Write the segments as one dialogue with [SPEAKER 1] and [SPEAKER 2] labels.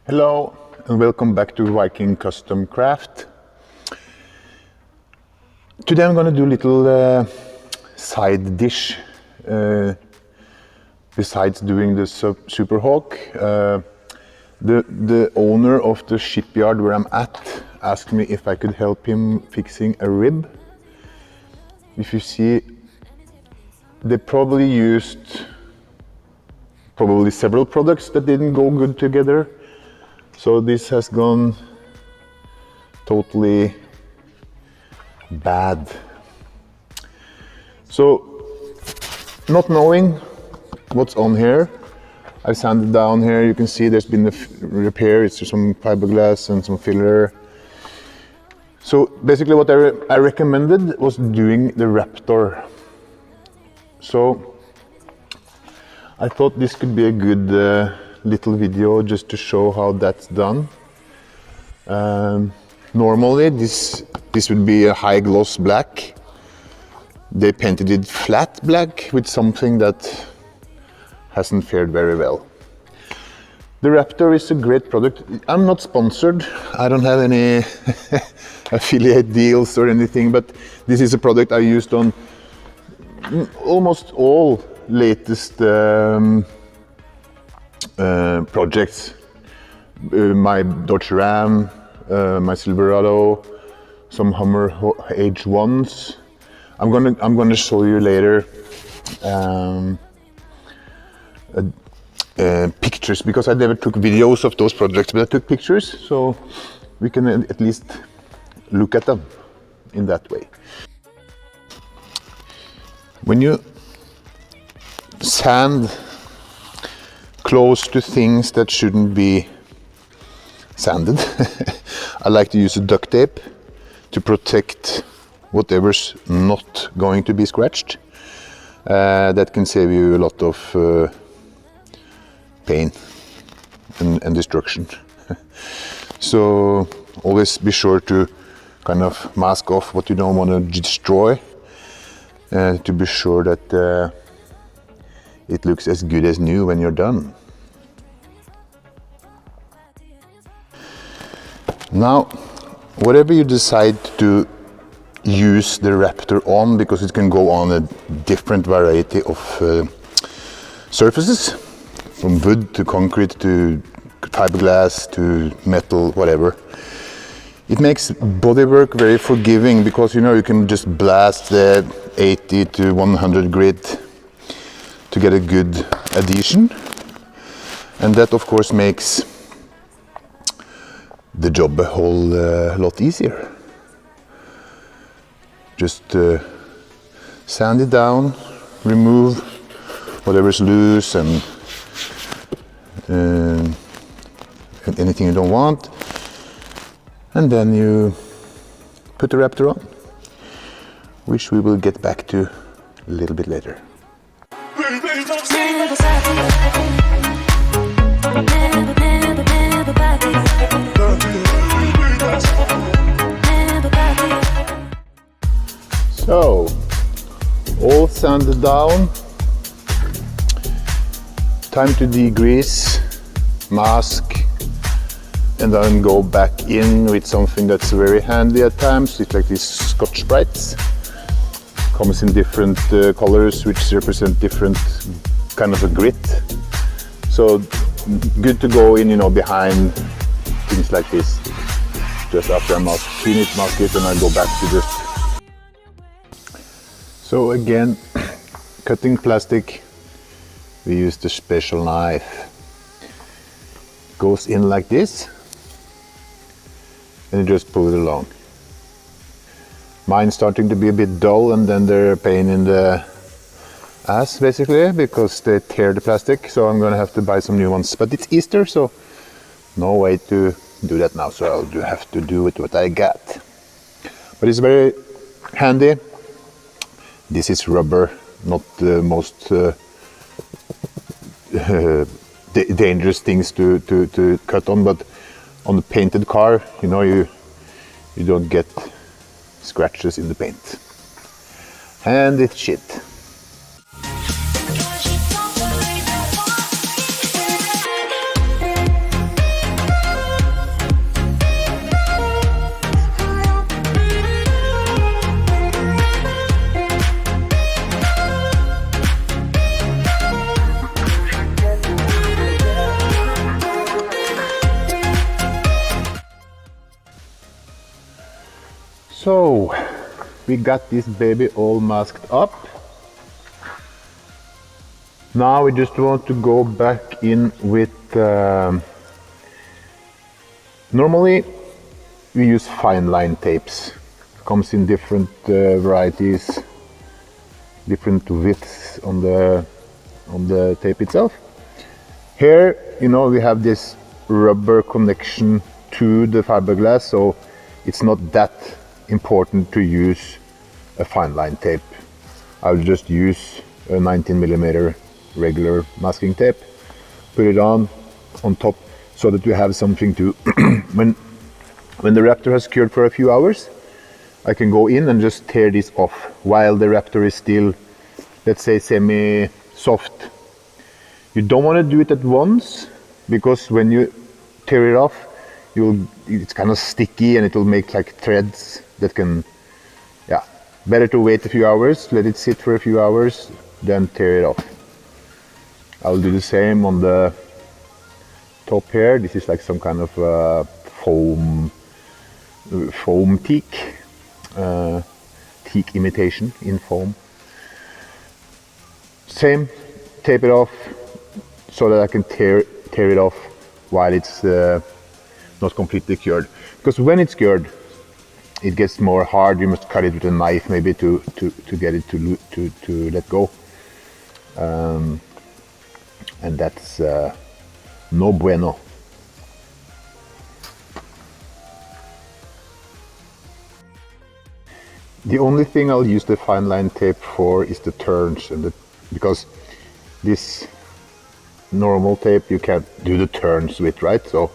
[SPEAKER 1] Hello and welcome back to Viking Custom Craft. Today I'm going to do a little side dish besides doing the Super Hawk. The owner of the shipyard where I'm at asked me if I could help him fixing a rib. If you see, they probably used several products that didn't go good together. So this has gone totally bad. So, not knowing what's on here, I've sanded down here. You can see there's been a repair. It's just some fiberglass and some filler. So basically what I recommended was doing the Raptor. So I thought this could be a good little video just to show how that's done. Normally this would be a high gloss black. They painted it flat black with something that hasn't fared very well. The Raptor is a great product. I'm not sponsored. I don't have any affiliate deals or anything, but this is a product I used on almost all latest projects. My Dodge Ram, my Silverado, some Hummer H1s. I'm gonna show you later pictures, because I never took videos of those projects, but I took pictures, so we can at least look at them in that way. When you sand close to things that shouldn't be sanded, I like to use a duct tape to protect whatever's not going to be scratched. That can save you a lot of pain and destruction. So always be sure to kind of mask off what you don't want to destroy, to be sure that it looks as good as new when you're done. Now, whatever you decide to use the Raptor on, because it can go on a different variety of surfaces, from wood to concrete to fiberglass to metal, whatever. It makes bodywork very forgiving, because you can just blast the 80 to 100 grit to get a good adhesion, and that of course makes the job a whole lot easier. Just sand it down, remove whatever's loose and anything you don't want, and then you put the Raptor on, which we will get back to a little bit later. So, all sanded down, time to degrease, mask, and then go back in with something that's very handy at times. It's like these Scotch-Brites. Comes in different colors, which represent different kind of a grit. So good to go in, behind things like this. Just after I clean it, mask it, and I go back to this. So again, cutting plastic, we use the special knife. Goes in like this, and you just pull it along. Mine's starting to be a bit dull, and then they're a pain in the ass basically, because they tear the plastic, so I'm gonna have to buy some new ones. But it's Easter, so no way to do that now, so I'll have to do with what I got. But it's very handy. This is rubber, not the most dangerous things to cut on, but on the painted car, you don't get scratches in the paint. And it's shit. we got this baby all masked up. Now we just want to go back in with, normally we use fine line tapes. Comes in different varieties, different widths on the tape itself. Here, you know, we have this rubber connection to the fiberglass, so it's not that important to use a fine line tape. I'll just use a 19mm regular masking tape, put it on top so that we have something to when the Raptor has cured for a few hours, I can go in and just tear this off while the Raptor is still, let's say, semi-soft. You don't want to do it at once, because when you tear it off, it's kind of sticky and it will make like threads that can, yeah, better to wait a few hours, let it sit for a few hours, then tear it off. I'll do the same on the top here. This is like some kind of foam teak, teak imitation in foam. Same, tape it off so that I can tear it off while it's not completely cured. Because when it's cured, it gets more hard. You must cut it with a knife maybe to get it to let go. And that's no bueno. The only thing I'll use the fine line tape for is the turns, because this normal tape you can't do the turns with, right? So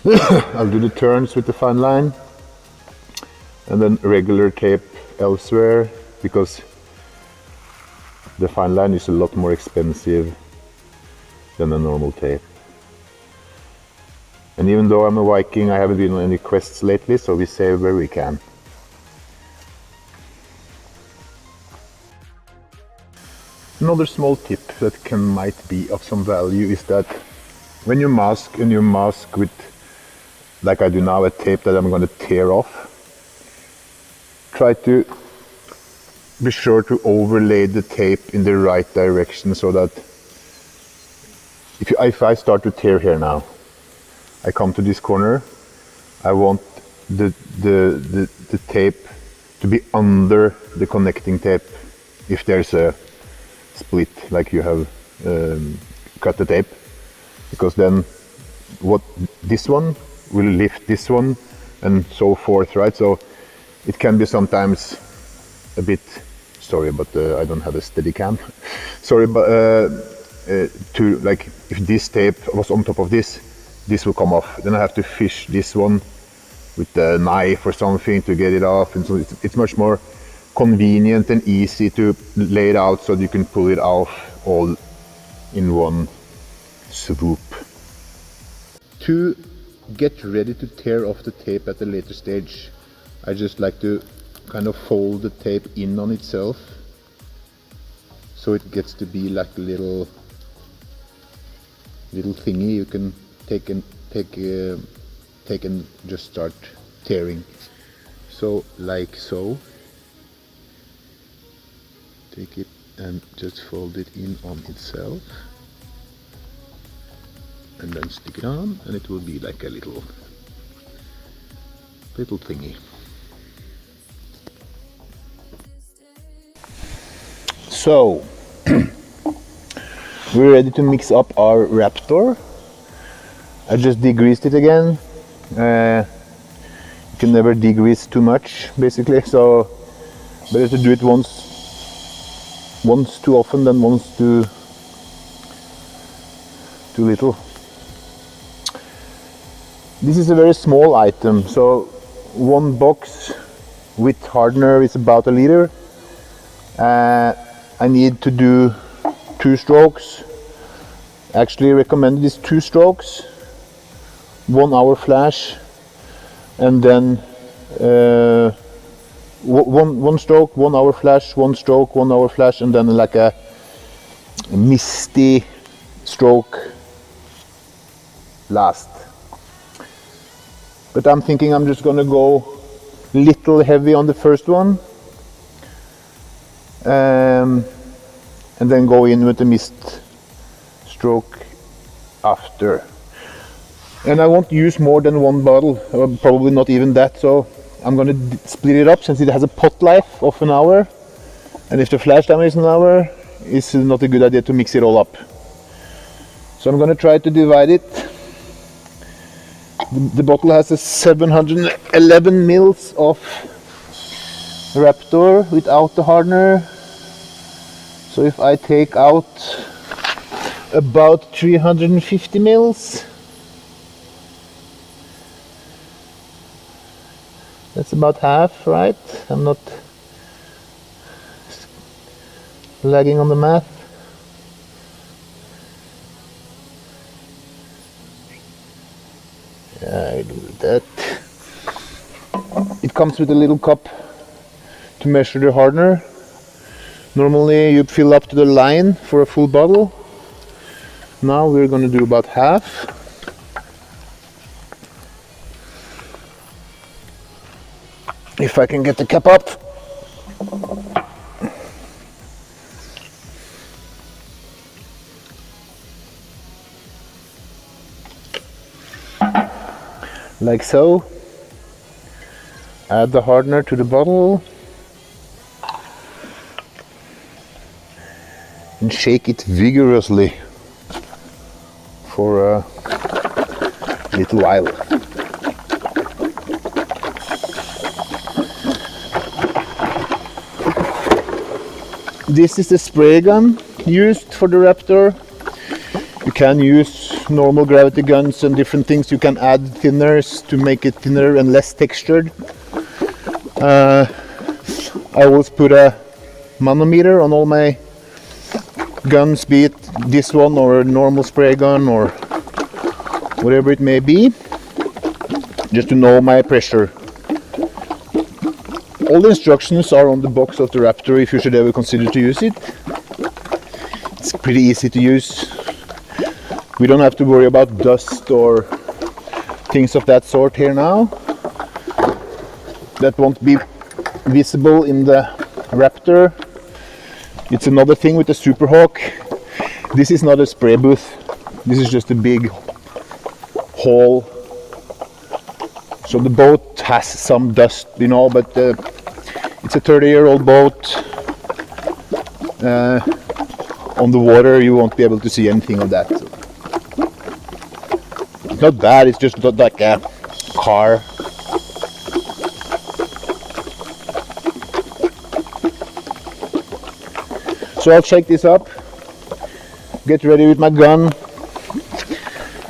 [SPEAKER 1] I'll do the turns with the fine line, and then regular tape elsewhere, because the fine line is a lot more expensive than a normal tape. And even though I'm a Viking, I haven't been on any quests lately, so we save where we can. Another small tip that might be of some value is that when you mask, and you mask with, like I do now, a tape that I'm going to tear off, try to be sure to overlay the tape in the right direction, so that if I start to tear here now, I come to this corner, I want the tape to be under the connecting tape if there's a split, like you have cut the tape, because then this one will lift this one and so forth, right? So it can be sometimes a bit, sorry, but I don't have a steady cam. Sorry, but to, like, if this tape was on top of this will come off. Then I have to fish this one with a knife or something to get it off, and so it's much more convenient and easy to lay it out so that you can pull it off all in one swoop. To get ready to tear off the tape at a later stage, I just like to kind of fold the tape in on itself, so it gets to be like a little thingy you can take and just start tearing. So like so. Take it and just fold it in on itself, and then stick it on, and it will be like a little thingy. So we're ready to mix up our Raptor. I just degreased it again. You can never degrease too much, basically, so better to do it once too often than once too little. This is a very small item, so one box with hardener is about 1 liter. I need to do 2 strokes. Actually recommended is 2 strokes, 1 hour flash, and then one stroke, 1 hour flash, 1 stroke, 1 hour flash, and then like a misty stroke last. But I'm thinking I'm just gonna go little heavy on the first one, and then go in with the mist stroke after. And I won't use more than one bottle, probably not even that, so I'm going to split it up since it has a pot life of an hour, and if the flash time is an hour, it's not a good idea to mix it all up. So I'm going to try to divide it. The bottle has a 711 mils of Raptor without the hardener. So if I take out about 350 mils, that's about half, right? I'm not lagging on the math. Yeah, I do that. It comes with a little cup to measure the hardener. Normally you fill up to the line for a full bottle. Now we're going to do about half. If I can get the cap up. Like so. Add the hardener to the bottle. And shake it vigorously for a little while. This is the spray gun used for the Raptor. You can use normal gravity guns and different things. You can add thinners to make it thinner and less textured. I always put a manometer on all my guns, be it this one or a normal spray gun or whatever it may be, just to know my pressure. All the instructions are on the box of the Raptor if you should ever consider to use it. It's pretty easy to use. We don't have to worry about dust or things of that sort here now. That won't be visible in the Raptor. It's another thing with the Super Hawk. This is not a spray booth. This is just a big hall. So the boat has some dust, you know, but it's a 30-year-old boat. On the water you won't be able to see anything of that. So it's not bad, it's just not like a car. So I'll shake this up, get ready with my gun,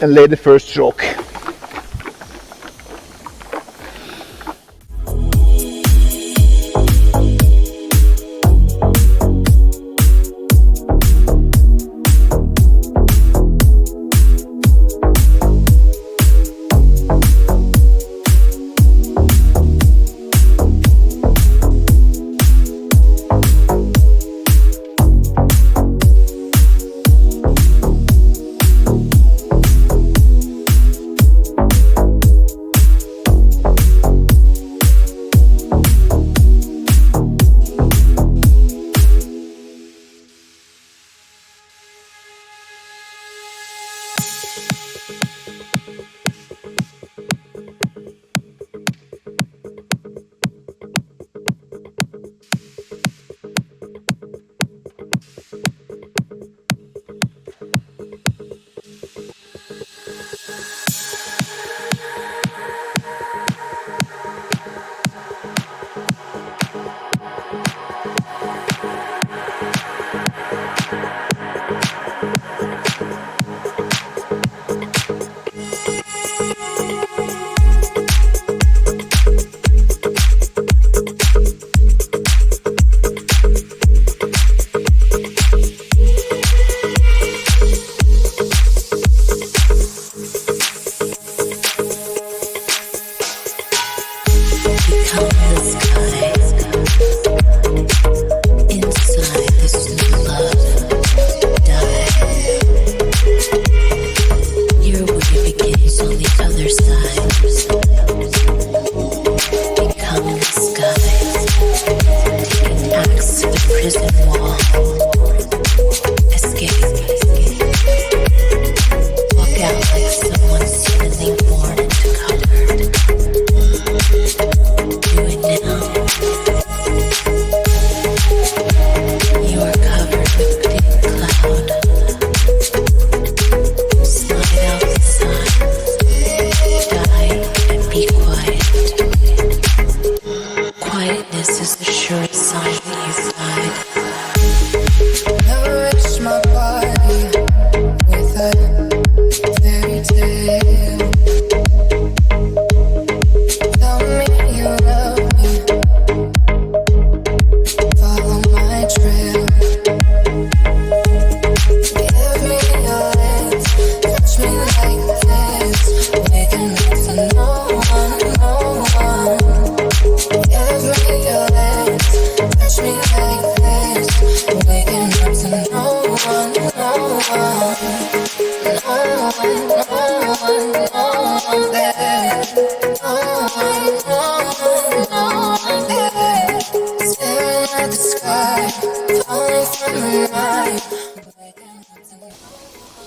[SPEAKER 1] and lay the first stroke.
[SPEAKER 2] prison wall. Escape. Walk out like someone suddenly born into comfort. Do it now. You are covered with thick cloud. Slide outside. Die and be quiet. Quietness is the surest sign that you've died.
[SPEAKER 3] Nourish my body with a fairy tale. Tell me you love me. Follow my trail. Give me your legs. Touch me like this. Waking up to no one, no one. Give me your legs. Touch me like this. Waking up to no one, no one. No one, no one, no one there. No one, no one, no one there. Staring at the sky, falling from the night.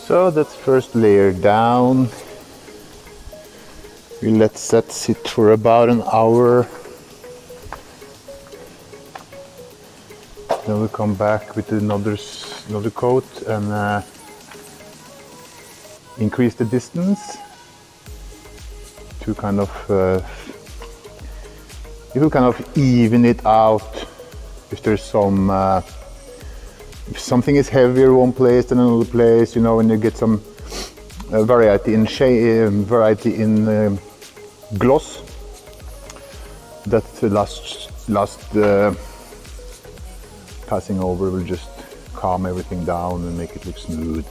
[SPEAKER 1] So that's first layer down. We let that sit for about an hour. Then we come back with another coat and increase the distance to kind of it will kind of even it out. If there's some if something is heavier one place than another place, you know, when you get some variety in shade, variety in gloss, that last passing over will just calm everything down and make it look smooth.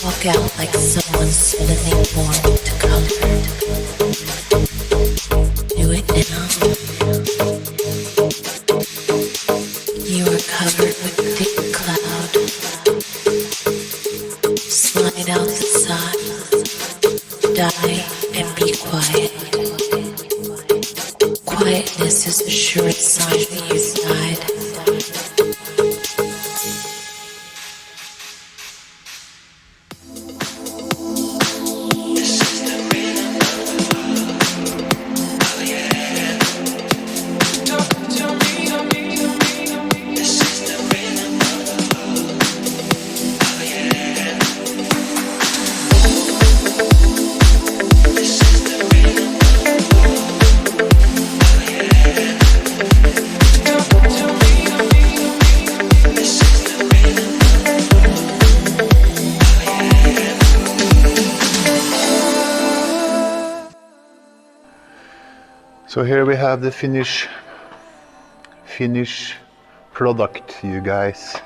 [SPEAKER 2] Walk out like someone suddenly born into comfort. Do it now. You are covered with thick cloud. Slide out the side. Die and be quiet. Quietness is the surest sign that you've died.
[SPEAKER 1] So here we have the finish product, you guys.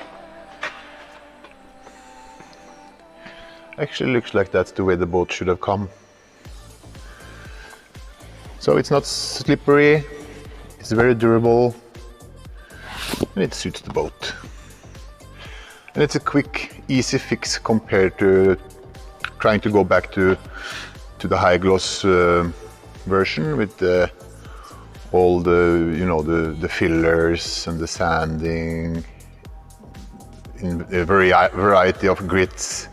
[SPEAKER 1] Actually looks like that's the way the boat should have come. So it's not slippery, it's very durable, and it suits the boat. And it's a quick, easy fix compared to trying to go back to the high gloss version with all the, you know, the fillers and the sanding in a variety of grits,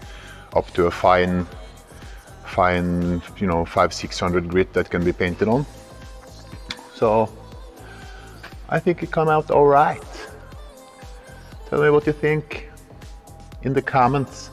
[SPEAKER 1] up to a fine, you know, 500-600 grit that can be painted on. So I think it came out all right. Tell me what you think in the comments.